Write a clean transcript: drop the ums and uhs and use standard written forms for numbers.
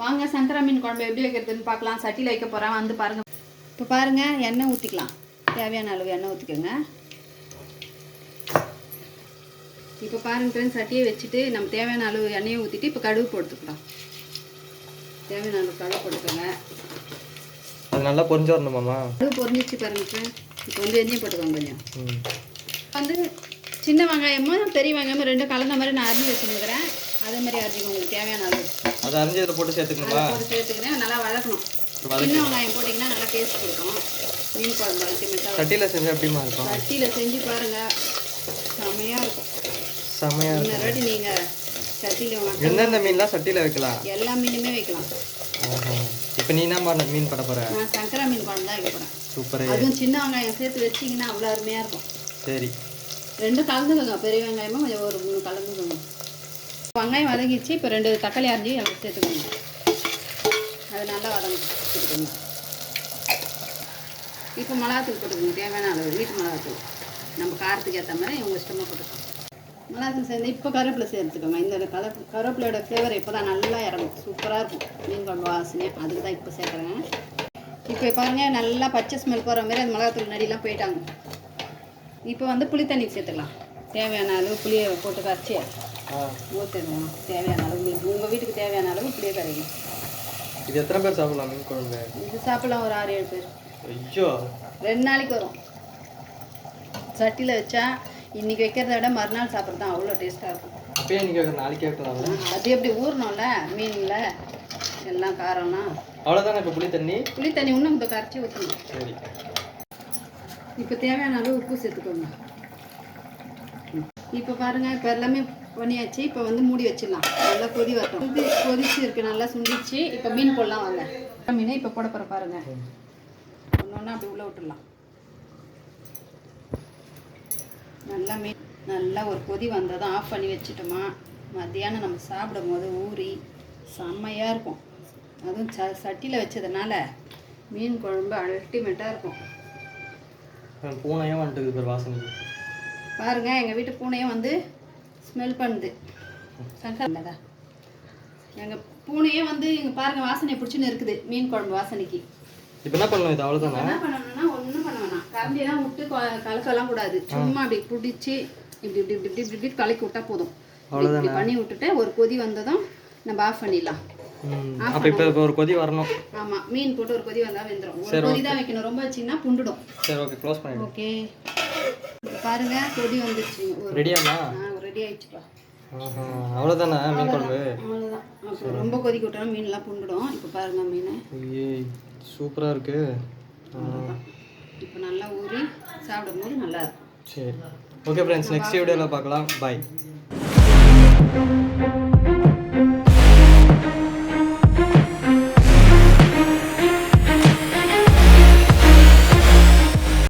வாங்க சங்கரா மீன் குழம்பு எப்படி வைக்கிறதுன்னு பார்க்கலாம். சட்டியில் வைக்க போகிறேன், வந்து பாருங்கள். இப்போ பாருங்கள், எண்ணெய் ஊற்றிக்கலாம். தேவையான அளவு எண்ணெய் ஊற்றிக்கோங்க. இப்போ பாருங்கள் ஃப்ரெண்ட்ஸ், சட்டியை வச்சுட்டு நம்ம தேவையான அளவு எண்ணெயை ஊற்றிட்டு இப்போ கடுகு போட்டுக்கலாம். தேவையான அளவு கடுகு போட்டுக்கோங்க. அது நல்லா பொரிஞ்சு வரணுமாம்மா? கடுகு பொரிஞ்சிச்சு பாருங்கள் ஃப்ரெண்ட்ஸ். இப்போ வந்து எண்ணெய் போட்டுக்கோங்க. கொஞ்சம் வந்து சின்ன வெங்காயமும் பெரிய வெங்காயமும் ரெண்டும் கலந்த மாதிரி நான் அரிஞ்சு வச்சுருக்கிறேன். அதே மாதிரி அரிஞ்சிக்கோங்க உங்களுக்கு தேவையான அளவு. அதை அரிஞ்சு இதில் போட்டு சேர்த்துக்கணுமா? போட்டு சேர்த்துக்கிறேன். நல்லா வதக்கணும். சின்ன வெங்காயம் போட்டிங்கன்னா நல்லா டேஸ்ட் கொடுக்கும். மீன் குழம்பு அல்டிமேட்டாக. சட்டியில் செஞ்சால் எப்படிமா இருக்கும்? சட்டியில் செஞ்சு பாருங்கள், செம்மையாக இருக்கும். செம்மையாக இருக்கும். இன்னொரு நீங்கள் சட்டியில் எந்தெந்த மீன்லாம் சட்டியில் வைக்கலாம்? எல்லா மீனுமே வைக்கலாம். இப்போ நீ என்ன மீன் பண்ண போகிற? நான் சங்கரா மீன் குழம்பு தான் வைக்க போகிறேன். சூப்பர். அதுவும் சின்ன வெங்காயம் சேர்த்து வச்சிங்கன்னா அவ்வளோ அருமையாக இருக்கும். சரி, ரெண்டும் கலந்துக்கோங்க. பெரிய வெங்காயமும் கொஞ்சம் ஒரு 3 கலந்துக்கோங்க. வெங்காயம் வதங்கிச்சு. இப்போ 2 தக்காளி அரிஞ்சு சேர்த்துக்கோங்க. அது நல்லா வதங்கிட்டுக்கோங்க. இப்போ மிளகாத்தூள் போட்டுக்கோங்க. தேவையான அளவு வீட்டு மிளகாத்தூள். நம்ம காரத்துக்கு ஏற்ற மாதிரி உங்கள் இஷ்டமாக போட்டுக்கோங்க. மிளகாத்தூள் சேர்ந்து இப்போ கருவேப்பிலை சேர்த்துக்கோங்க. இந்த கருவேப்பிலையோட ஃப்ளேவர் இப்போ தான் நல்லா இறங்கும். சூப்பராக இருக்கும் மீன் குழம்பு வாசனை. அதுக்கு தான் இப்போ சேர்க்குறேங்க. இப்போ பாருங்கள், நல்லா பச்சை ஸ்மெல் போகிற மாதிரி அந்த மிளகாத்தூள் நடிலாம் போயிட்டாங்க. இப்போ வந்து புளி தண்ணி சேர்த்துக்கலாம். தேவையான அளவு புளியை போட்டு கரைச்சி ஊற்றிடலாம். தேவையான அளவு உங்கள் வீட்டுக்கு தேவையான அளவு புளியை கரைக்கும். இது எத்தனை பேர் சாப்பிடலாம் மீன் குழம்பு? இது சாப்பிடலாம் ஒரு 6-7 பேர். ஐயோ, 2 நாளைக்கு வரும். சட்டியில் வச்சா இன்றைக்கி வைக்கிறத விட மறுநாள் சாப்பிட்றது தான் அவ்வளோ டேஸ்ட்டாக இருக்கும். அப்பயே நீங்கள் நாளைக்கு வைக்கலாம். அது எப்படி ஊறணும்ல மீனில் எல்லாம் காரம்னா. அவ்வளோதானே. இப்போ புளி தண்ணி இன்னும் இந்த கரைச்சி ஊற்றணும். சரி. இப்போ தேவையான அளவு உப்பு சேர்த்துக்கோங்க. இப்போ பாருங்கள், இப்போ எல்லாமே பண்ணியாச்சு. இப்போ வந்து மூடி வச்சிடலாம். நல்லா கொதி வரட்டும். இது கொதிச்சு இருக்குது, நல்லா சுண்டிச்சு. இப்போ மீன் போடலாம். வாங்க மீனை இப்போ போட போகிற பாருங்கள். ஒன்று ஒன்றா அப்படி உள்ளே விட்டுடலாம். நல்லா மீன் நல்லா ஒரு கொதி வந்ததும் ஆஃப் பண்ணி வச்சுட்டோமா, மத்தியானம் நம்ம சாப்பிடும் போது ஊறி செம்மையாக இருக்கும். அதுவும் சட்டியில் வச்சதுனால மீன் குழம்பு அல்டிமேட்டாக இருக்கும். பூனையும் வந்துட்டு பேர் வாசனை பாருங்கள். எங்கள் வீட்டு பூனையும் வந்து ஸ்மெல் பண்ணுது. சங்கரா எங்கள் பூனையே வந்து இங்கே பாருங்கள் வாசனை பிடிச்சின்னு இருக்குது மீன் குழம்பு வாசனைக்கு. இப்போ என்ன பண்ணணும்? இது அவ்வளோதானே. என்ன பண்ணணும்னா ஒன்றும் பண்ண வேணாம். கரண்டியெல்லாம் விட்டு கலக்கலாம் கூடாது. சும்மா அப்படி பிடிச்சி இப்படி இப்படி இப்படி இப்படி இப்படி கலக்கி விட்டா போதும். இப்படி பண்ணி விட்டுட்டு ஒரு கொதி வந்ததும் நம்ம ஆஃப் பண்ணிடலாம். அப்போ இப்போ ஒரு கொதி வரணும். ஆமாம், மீன் போட்டு ஒரு கொதி வந்தால் வெந்துடும். ஒரு கொதி தான் வைக்கணும், ரொம்ப வச்சிங்கன்னா புண்டுடும். சரி, ஓகே, க்ளோஸ் பண்ணிடு. ஓகே, பாருங்க கொதி வந்துருச்சு. ரெடியாண்ணா? ரெடி ஆயிடுச்சுப்பா. அவ்வளோதானே மீன் குழம்பு? அவ்வளோதான். அப்புறம் ரொம்ப கொதிக்க விட்டாலும் மீன்லாம் புண்டுடும். இப்போ பாருங்க மீன் சூப்பராக இருக்கு. இப்போ நல்லா ஊறி சாப்பிடும் போது நல்லா இருக்கும். சரி, ஓகே ஃப்ரெண்ட்ஸ், நெக்ஸ்ட் வீடியோவில் பார்க்கலாம். பாய்.